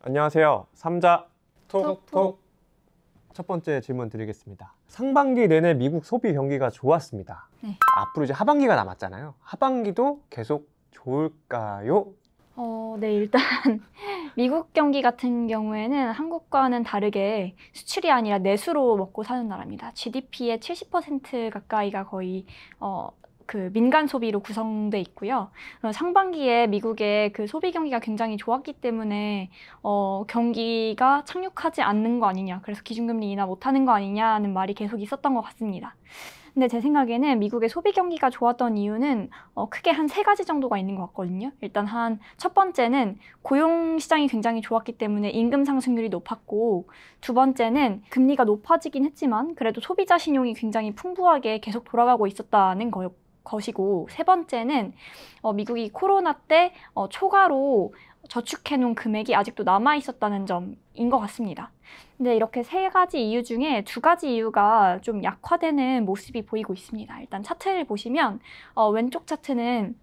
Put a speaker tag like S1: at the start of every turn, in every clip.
S1: 안녕하세요. 삼자
S2: 톡톡.
S1: 톡톡. 첫 번째 질문 드리겠습니다. 상반기 내내 미국 소비 경기가 좋았습니다.
S2: 네.
S1: 앞으로 이제 하반기가 남았잖아요. 하반기도 계속 좋을까요?
S2: 네, 일단 미국 경기 같은 경우에는 한국과는 다르게 수출이 아니라 내수로 먹고 사는 나라입니다. GDP의 70% 가까이가 거의 그 민간 소비로 구성돼 있고요. 상반기에 미국의 그 소비 경기가 굉장히 좋았기 때문에 경기가 착륙하지 않는 거 아니냐, 그래서 기준금리 인하 못하는 거 아니냐는 말이 계속 있었던 것 같습니다. 근데 제 생각에는 미국의 소비 경기가 좋았던 이유는 크게 한 3가지 정도가 있는 것 같거든요. 일단 첫 번째는 고용 시장이 굉장히 좋았기 때문에 임금 상승률이 높았고, 두 번째는 금리가 높아지긴 했지만 그래도 소비자 신용이 굉장히 풍부하게 계속 돌아가고 있었다는 것이고, 세 번째는 미국이 코로나 때 초과로 저축해놓은 금액이 아직도 남아있었다는 점인 것 같습니다. 근데 이렇게 3가지 이유 중에 2가지 이유가 좀 약화되는 모습이 보이고 있습니다. 일단 차트를 보시면 왼쪽 차트는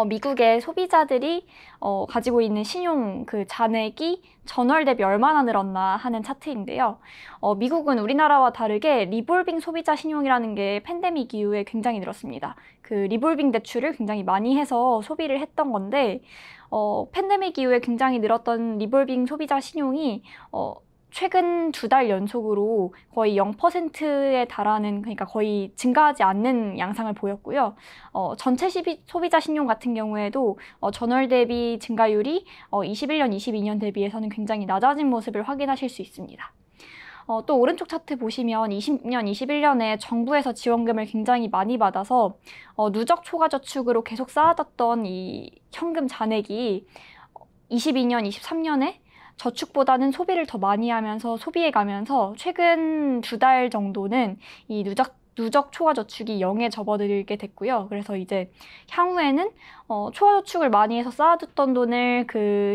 S2: 미국의 소비자들이 가지고 있는 신용 그 잔액이 전월 대비 얼마나 늘었나 하는 차트인데요. 미국은 우리나라와 다르게 리볼빙 소비자 신용이라는 게 팬데믹 이후에 굉장히 늘었습니다. 그 리볼빙 대출을 굉장히 많이 해서 소비를 했던 건데, 팬데믹 이후에 굉장히 늘었던 리볼빙 소비자 신용이 최근 2달 연속으로 거의 0%에 달하는, 그러니까 거의 증가하지 않는 양상을 보였고요. 전체 소비자 신용 같은 경우에도 전월 대비 증가율이 21년, 22년 대비해서는 굉장히 낮아진 모습을 확인하실 수 있습니다. 또 오른쪽 차트 보시면 20년, 21년에 정부에서 지원금을 굉장히 많이 받아서 누적 초과 저축으로 계속 쌓아뒀던 이 현금 잔액이 22년, 23년에 저축보다는 소비를 더 많이 하면서 소비해 가면서 최근 2달 정도는 이 누적 초과 저축이 0에 접어들게 됐고요. 그래서 이제 향후에는 초과 저축을 많이 해서 쌓아뒀던 돈을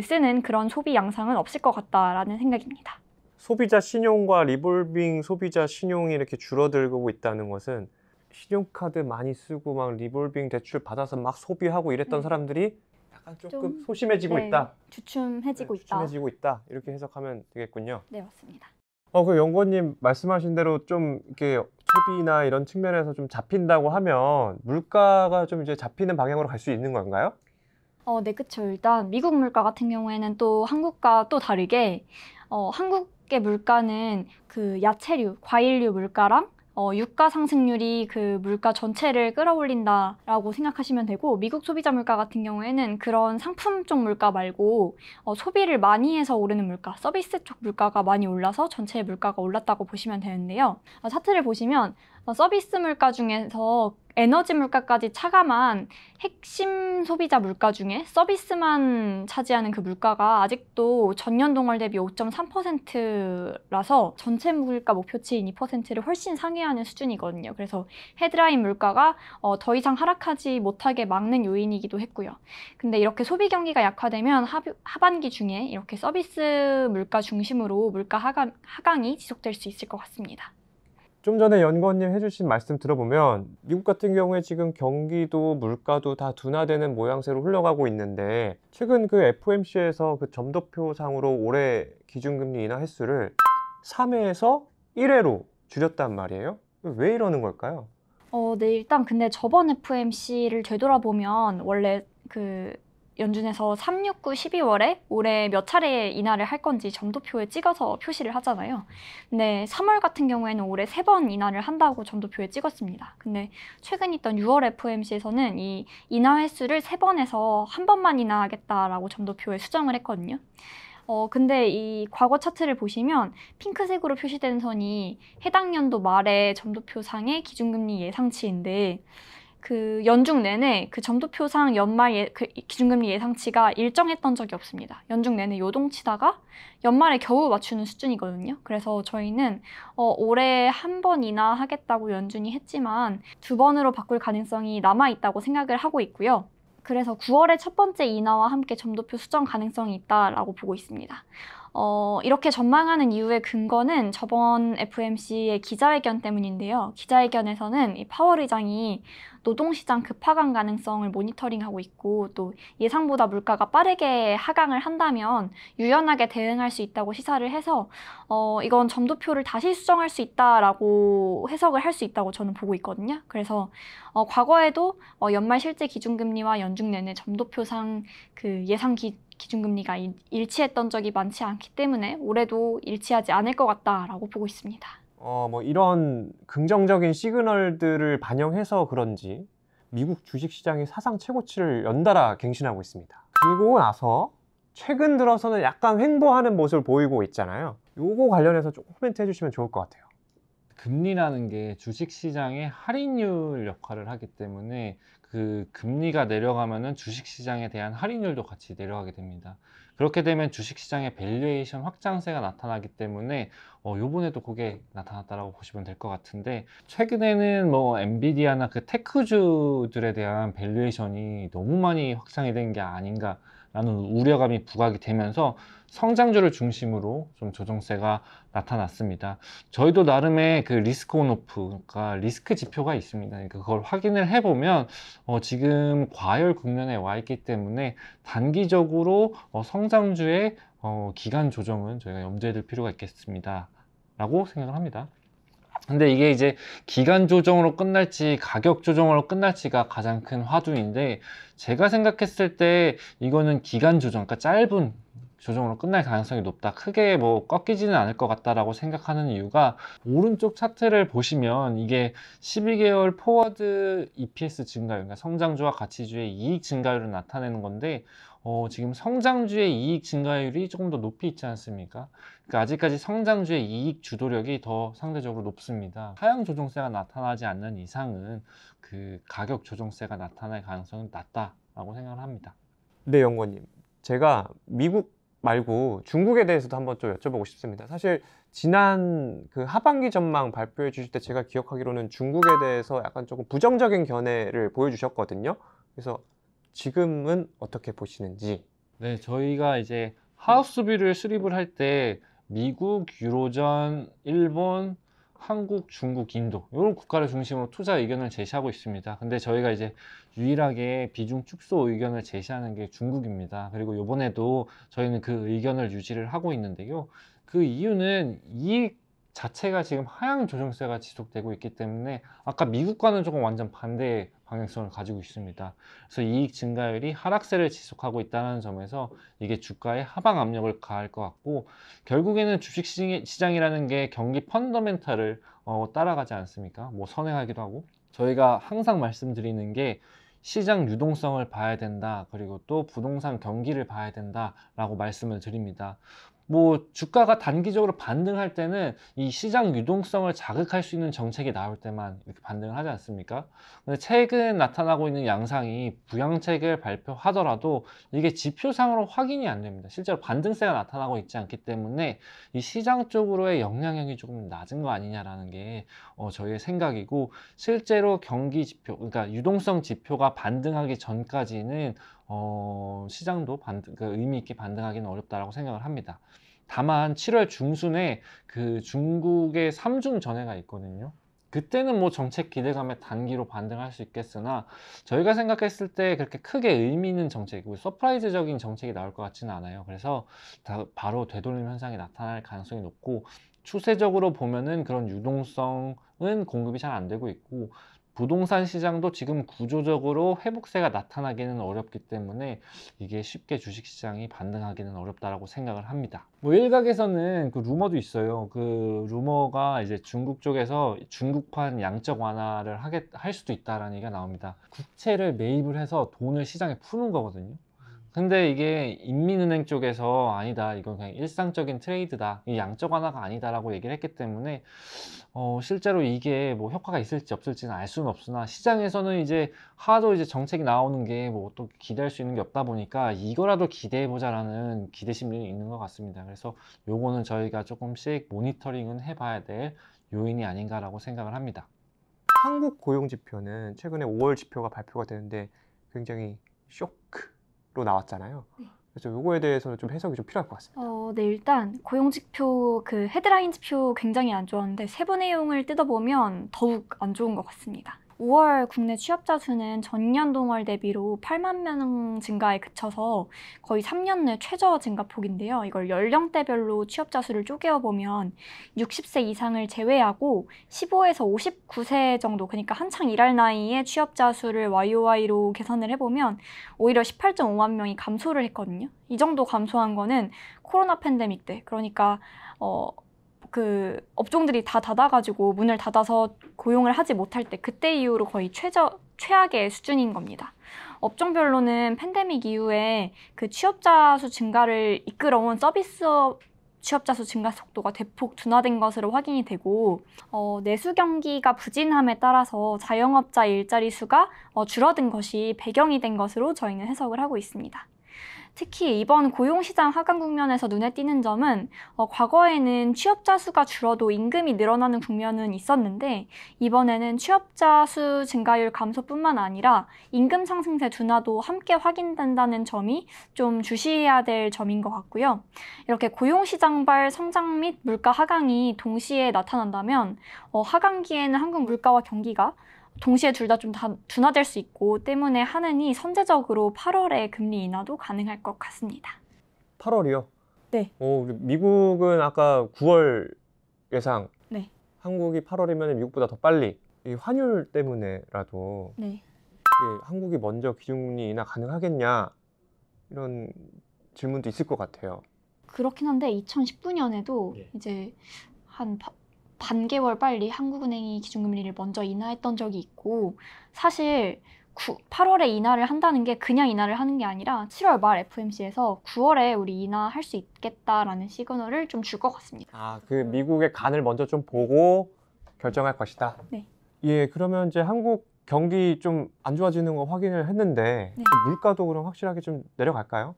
S2: 쓰는 그런 소비 양상은 없을 것 같다라는 생각입니다.
S1: 소비자 신용과 리볼빙 소비자 신용이 이렇게 줄어들고 있다는 것은 신용카드 많이 쓰고 막 리볼빙 대출 받아서 막 소비하고 이랬던 사람들이 약간 조금 소심해지고 있다.
S2: 주춤해지고 있다.
S1: 주춤해지고 있다. 이렇게 해석하면 되겠군요.
S2: 네, 맞습니다.
S1: 그 연구원님 말씀하신 대로 좀 이렇게 소비나 이런 측면에서 좀 잡힌다고 하면 물가가 좀 이제 잡히는 방향으로 갈 수 있는 건가요?
S2: 네, 그쵸. 일단 미국 물가 같은 경우에는 또 한국과 또 다르게 한국의 물가는 그 야채류, 과일류 물가랑 유가 상승률이 그 물가 전체를 끌어올린다라고 생각하시면 되고, 미국 소비자 물가 같은 경우에는 그런 상품 쪽 물가 말고 소비를 많이 해서 오르는 물가, 서비스 쪽 물가가 많이 올라서 전체 물가가 올랐다고 보시면 되는데요. 차트를 보시면 서비스 물가 중에서 에너지 물가까지 차감한 핵심 소비자 물가 중에 서비스만 차지하는 그 물가가 아직도 전년 동월 대비 5.3%라서 전체 물가 목표치인 2%를 훨씬 상회하는 수준이거든요. 그래서 헤드라인 물가가 더 이상 하락하지 못하게 막는 요인이기도 했고요. 근데 이렇게 소비 경기가 약화되면 하반기 중에 이렇게 서비스 물가 중심으로 물가 하강이 지속될 수 있을 것 같습니다.
S1: 좀 전에 연구원님 해주신 말씀 들어보면 미국 같은 경우에 지금 경기도 물가도 다 둔화되는 모양새로 흘러가고 있는데, 최근 그 FOMC에서 그 점도표상으로 올해 기준금리 인하 횟수를 3회에서 1회로 줄였단 말이에요. 왜 이러는 걸까요?
S2: 네, 일단 근데 저번 FOMC를 되돌아보면 원래 연준에서 3, 6, 9, 12월에 올해 몇 차례 인하를 할 건지 점도표에 찍어서 표시를 하잖아요. 근데 3월 같은 경우에는 올해 3번 인하를 한다고 점도표에 찍었습니다. 근데 최근 있던 6월 FOMC에서는 이 인하 횟수를 3번에서 1번만 인하하겠다라고 점도표에 수정을 했거든요. 근데 이 과거 차트를 보시면 핑크색으로 표시된 선이 해당 연도 말의 점도표상의 기준금리 예상치인데, 그 연중 내내 그 점도표상 연말 기준금리 예상치가 일정했던 적이 없습니다. 연중 내내 요동치다가 연말에 겨우 맞추는 수준이거든요. 그래서 저희는 올해 1번 인하하겠다고 연준이 했지만 2번으로 바꿀 가능성이 남아있다고 생각을 하고 있고요. 그래서 9월의 첫 번째 인하와 함께 점도표 수정 가능성이 있다라고 보고 있습니다. 이렇게 전망하는 이유의 근거는 저번 FOMC의 기자회견 때문인데요. 기자회견에서는 이 파월 의장이 노동시장 급하강 가능성을 모니터링하고 있고 또 예상보다 물가가 빠르게 하강을 한다면 유연하게 대응할 수 있다고 시사를 해서 이건 점도표를 다시 수정할 수 있다라고 해석을 할 수 있다고 저는 보고 있거든요. 그래서 과거에도 연말 실제 기준금리와 연중 내내 점도표상 그 예상 기준금리가 일치했던 적이 많지 않기 때문에 올해도 일치하지 않을 것 같다라고 보고 있습니다.
S1: 뭐 이런 긍정적인 시그널들을 반영해서 그런지 미국 주식시장이 사상 최고치를 연달아 갱신하고 있습니다. 그리고 나서 최근 들어서는 약간 횡보하는 모습을 보이고 있잖아요. 요거 관련해서 조금 코멘트 해주시면 좋을 것 같아요.
S3: 금리라는 게 주식시장의 할인율 역할을 하기 때문에 그 금리가 내려가면은 주식시장에 대한 할인율도 같이 내려가게 됩니다. 그렇게 되면 주식시장의 밸류에이션 확장세가 나타나기 때문에 요번에도 그게 나타났다라고 보시면 될 것 같은데, 최근에는 뭐 엔비디아나 그 테크주들에 대한 밸류에이션이 너무 많이 확장이 된 게 아닌가 라는 우려감이 부각이 되면서 성장주를 중심으로 좀 조정세가 나타났습니다. 저희도 나름의 그 리스크 온오프, 그러니까 리스크 지표가 있습니다. 그러니까 그걸 확인을 해보면 지금 과열 국면에 와 있기 때문에 단기적으로 성장주의 기간 조정은 저희가 염두에 둘 필요가 있겠습니다 라고 생각을 합니다. 근데 이게 이제 기간 조정으로 끝날지 가격 조정으로 끝날지가 가장 큰 화두인데, 제가 생각했을 때 이거는 기간 조정, 그러니까 짧은 조정으로 끝날 가능성이 높다, 크게 뭐 꺾이지는 않을 것 같다라고 생각하는 이유가, 오른쪽 차트를 보시면 이게 12개월 포워드 EPS 증가율, 그러니까 성장주와 가치주의 이익 증가율을 나타내는 건데, 지금 성장주의 이익 증가율이 조금 더 높이 있지 않습니까? 그러니까 아직까지 성장주의 이익 주도력이 더 상대적으로 높습니다. 하향 조정세가 나타나지 않는 이상은 그 가격 조정세가 나타날 가능성은 낮다라고 생각을 합니다.
S1: 네, 연구원님. 제가 미국 말고 중국에 대해서도 한번 좀 여쭤보고 싶습니다. 사실 지난 그 하반기 전망 발표해 주실 때 제가 기억하기로는 중국에 대해서 약간 조금 부정적인 견해를 보여주셨거든요. 그래서 지금은 어떻게 보시는지.
S3: 네, 저희가 이제 하우스뷰를 수립을 할 때 미국, 유로존, 일본, 한국, 중국, 인도 이런 국가를 중심으로 투자 의견을 제시하고 있습니다. 근데 저희가 이제 유일하게 비중 축소 의견을 제시하는 게 중국입니다. 그리고 이번에도 저희는 그 의견을 유지를 하고 있는데요. 그 이유는 이익 자체가 지금 하향 조정세가 지속되고 있기 때문에 아까 미국과는 조금 완전 반대의 방향성을 가지고 있습니다. 그래서 이익 증가율이 하락세를 지속하고 있다는 점에서 이게 주가에 하방 압력을 가할 것 같고, 결국에는 주식시장이라는 게 경기 펀더멘탈을 따라가지 않습니까? 뭐 선행하기도 하고, 저희가 항상 말씀드리는 게 시장 유동성을 봐야 된다, 그리고 또 부동산 경기를 봐야 된다 라고 말씀을 드립니다. 뭐 주가가 단기적으로 반등할 때는 이 시장 유동성을 자극할 수 있는 정책이 나올 때만 이렇게 반등을 하지 않습니까? 근데 최근 나타나고 있는 양상이 부양책을 발표하더라도 이게 지표상으로 확인이 안 됩니다. 실제로 반등세가 나타나고 있지 않기 때문에 이 시장 쪽으로의 영향력이 조금 낮은 거 아니냐라는 게 저희의 생각이고, 실제로 경기 지표, 그러니까 유동성 지표가 반등하기 전까지는 시장도 의미 있게 반등하기는 어렵다라고 생각을 합니다. 다만 7월 중순에 그 중국의 3중 전해가 있거든요. 그때는 뭐 정책 기대감에 단기로 반등할 수 있겠으나, 저희가 생각했을 때 그렇게 크게 의미 있는 정책이고 서프라이즈적인 정책이 나올 것 같지는 않아요. 그래서 바로 되돌림 현상이 나타날 가능성이 높고, 추세적으로 보면은 그런 유동성은 공급이 잘 안 되고 있고, 부동산 시장도 지금 구조적으로 회복세가 나타나기는 어렵기 때문에 이게 쉽게 주식시장이 반등하기는 어렵다라고 생각을 합니다. 뭐 일각에서는 그 루머도 있어요. 그 루머가 이제 중국 쪽에서 중국판 양적 완화를 할 수도 있다라는 얘기가 나옵니다. 국채를 매입을 해서 돈을 시장에 푸는 거거든요. 근데 이게 인민은행 쪽에서 아니다, 이건 그냥 일상적인 트레이드다, 이 양적 완화가 아니다라고 얘기를 했기 때문에 실제로 이게 뭐 효과가 있을지 없을지는 알 수는 없으나, 시장에서는 이제 하도 이제 정책이 나오는 게 뭐 또 기대할 수 있는 게 없다 보니까 이거라도 기대해 보자라는 기대심이 있는 것 같습니다. 그래서 요거는 저희가 조금씩 모니터링은 해봐야 될 요인이 아닌가라고 생각을 합니다.
S1: 한국 고용 지표는 최근에 5월 지표가 발표가 되는데 굉장히 쇼크로 나왔잖아요.
S2: 네.
S1: 그래서 요거에 대해서는 좀 해석이 좀 필요할 것 같습니다.
S2: 네, 일단 고용지표 그 헤드라인 지표 굉장히 안 좋았는데 세부 내용을 뜯어보면 더욱 안 좋은 것 같습니다. 5월 국내 취업자 수는 전년 동월 대비로 8만 명 증가에 그쳐서 거의 3년 내 최저 증가폭인데요. 이걸 연령대별로 취업자 수를 쪼개어보면 60세 이상을 제외하고 15에서 59세 정도, 그러니까 한창 일할 나이에 취업자 수를 YOY로 계산을 해보면 오히려 18.5만 명이 감소를 했거든요. 이 정도 감소한 거는 코로나 팬데믹 때, 그러니까 그 업종들이 다 닫아가지고 문을 닫아서 고용을 하지 못할 때, 그때 이후로 거의 최악의 수준인 겁니다. 업종별로는 팬데믹 이후에 그 취업자 수 증가를 이끌어온 서비스업 취업자 수 증가 속도가 대폭 둔화된 것으로 확인이 되고, 내수 경기가 부진함에 따라서 자영업자 일자리 수가 줄어든 것이 배경이 된 것으로 저희는 해석을 하고 있습니다. 특히 이번 고용시장 하강 국면에서 눈에 띄는 점은 과거에는 취업자 수가 줄어도 임금이 늘어나는 국면은 있었는데, 이번에는 취업자 수 증가율 감소뿐만 아니라 임금 상승세 둔화도 함께 확인된다는 점이 좀 주시해야 될 점인 것 같고요. 이렇게 고용시장발 성장 및 물가 하강이 동시에 나타난다면 하강기에는 한국 물가와 경기가 동시에 둘 다 좀 둔화될 수 있고 때문에 하느니 선제적으로 8월에 금리 인하도 가능할 것 같습니다.
S1: 8월이요?
S2: 네.
S1: 우리 미국은 아까 9월 예상.
S2: 네.
S1: 한국이 8월이면 미국보다 더 빨리. 이 환율 때문에라도
S2: 네.
S1: 한국이 먼저 기준금리 인하 가능하겠냐 이런 질문도 있을 것 같아요.
S2: 그렇긴 한데 2019년에도
S1: 네.
S2: 이제 한 반개월 빨리 한국은행이 기준금리를 먼저 인하했던 적이 있고, 사실 8월에 인하를 한다는 게 그냥 인하를 하는 게 아니라 7월 말 FOMC에서 9월에 우리 인하할 수 있겠다라는 시그널을 좀 줄 것 같습니다.
S1: 그 미국의 간을 먼저 좀 보고 결정할 것이다.
S2: 네.
S1: 예, 그러면 이제 한국 경기 좀 안 좋아지는 거 확인을 했는데
S2: 네.
S1: 그 물가도 그럼 확실하게 좀 내려갈까요?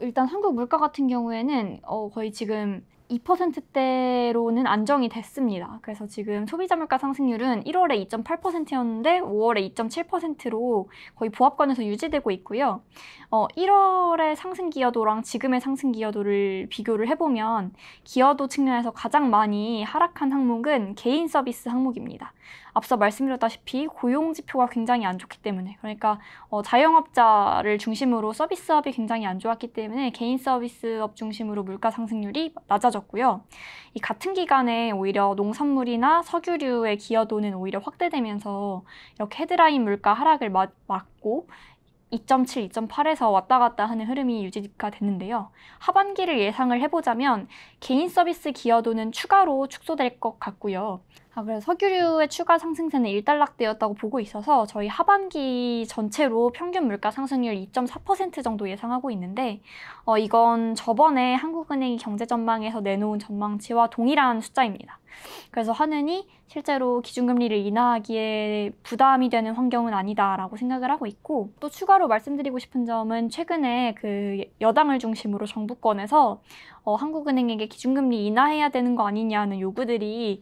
S2: 일단 한국 물가 같은 경우에는 거의 지금 2%대로는 안정이 됐습니다. 그래서 지금 소비자 물가 상승률은 1월에 2.8%였는데 5월에 2.7%로 거의 보합권에서 유지되고 있고요. 1월의 상승 기여도랑 지금의 상승 기여도를 비교를 해보면 기여도 측면에서 가장 많이 하락한 항목은 개인 서비스 항목입니다. 앞서 말씀드렸다시피 고용 지표가 굉장히 안 좋기 때문에, 그러니까 자영업자를 중심으로 서비스업이 굉장히 안 좋았기 때문에 개인 서비스업 중심으로 물가 상승률이 낮아졌고요. 이 같은 기간에 오히려 농산물이나 석유류의 기여도는 오히려 확대되면서 이렇게 헤드라인 물가 하락을 막고 2.7, 2.8에서 왔다 갔다 하는 흐름이 유지가 됐는데요. 하반기를 예상을 해보자면 개인 서비스 기여도는 추가로 축소될 것 같고요. 그래서 석유류의 추가 상승세는 일단락되었다고 보고 있어서 저희 하반기 전체로 평균 물가 상승률 2.4% 정도 예상하고 있는데, 이건 저번에 한국은행이 경제전망에서 내놓은 전망치와 동일한 숫자입니다. 그래서 하느니 실제로 기준금리를 인하하기에 부담이 되는 환경은 아니다라고 생각을 하고 있고, 또 추가로 말씀드리고 싶은 점은 최근에 그 여당을 중심으로 정부권에서 한국은행에게 기준금리 인하해야 되는 거 아니냐는 요구들이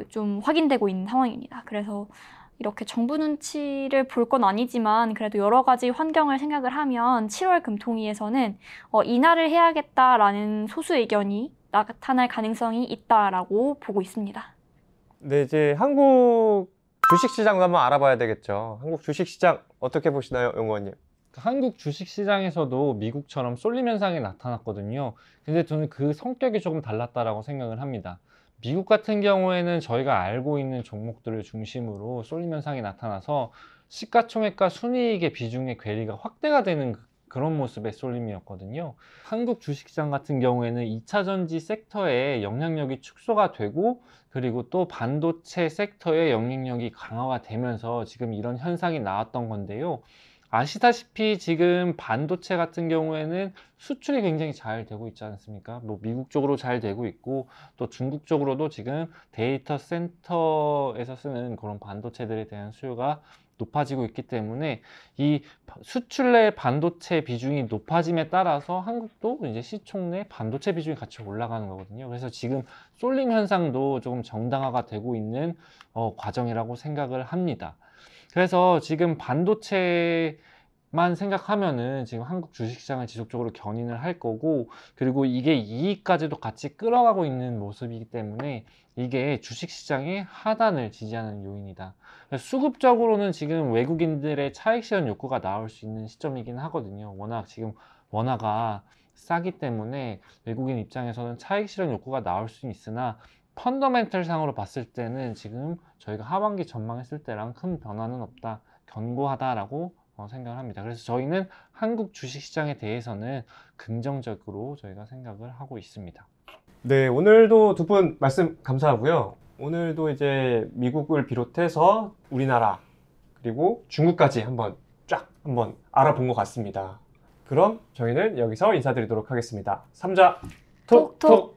S2: 좀 확인되고 있는 상황입니다. 그래서 이렇게 정부 눈치를 볼 건 아니지만 그래도 여러 가지 환경을 생각을 하면 7월 금통위에서는 인하를 해야겠다라는 소수 의견이 나타날 가능성이 있다라고 보고 있습니다.
S1: 네, 이제 한국 주식시장도 한번 알아봐야 되겠죠. 한국 주식시장 어떻게 보시나요, 연구원님?
S3: 한국 주식시장에서도 미국처럼 쏠림 현상이 나타났거든요. 근데 저는 그 성격이 조금 달랐다라고 생각을 합니다. 미국 같은 경우에는 저희가 알고 있는 종목들을 중심으로 쏠림 현상이 나타나서 시가총액과 순이익의 비중의 괴리가 확대가 되는 그런 모습의 쏠림이었거든요. 한국 주식시장 같은 경우에는 2차전지 섹터의 영향력이 축소가 되고, 그리고 또 반도체 섹터의 영향력이 강화가 되면서 지금 이런 현상이 나왔던 건데요. 아시다시피 지금 반도체 같은 경우에는 수출이 굉장히 잘 되고 있지 않습니까? 뭐 미국 쪽으로 잘 되고 있고, 또 중국 쪽으로도 지금 데이터 센터에서 쓰는 그런 반도체들에 대한 수요가 높아지고 있기 때문에 이 수출 내 반도체 비중이 높아짐에 따라서 한국도 이제 시총 내 반도체 비중이 같이 올라가는 거거든요. 그래서 지금 쏠림 현상도 조금 정당화가 되고 있는 과정이라고 생각을 합니다. 그래서 지금 반도체 만 생각하면은 지금 한국 주식시장을 지속적으로 견인을 할 거고, 그리고 이게 이익까지도 같이 끌어가고 있는 모습이기 때문에 이게 주식시장의 하단을 지지하는 요인이다. 수급적으로는 지금 외국인들의 차익 실현 욕구가 나올 수 있는 시점이긴 하거든요. 워낙 지금 원화가 싸기 때문에 외국인 입장에서는 차익 실현 욕구가 나올 수는 있으나, 펀더멘털 상으로 봤을 때는 지금 저희가 하반기 전망했을 때랑 큰 변화는 없다, 견고하다라고 생각을 합니다. 그래서 저희는 한국 주식시장에 대해서는 긍정적으로 저희가 생각을 하고 있습니다.
S1: 네, 오늘도 두 분 말씀 감사하고요. 오늘도 이제 미국을 비롯해서 우리나라 그리고 중국까지 한번 알아본 것 같습니다. 그럼 저희는 여기서 인사드리도록 하겠습니다. 삼자 톡톡!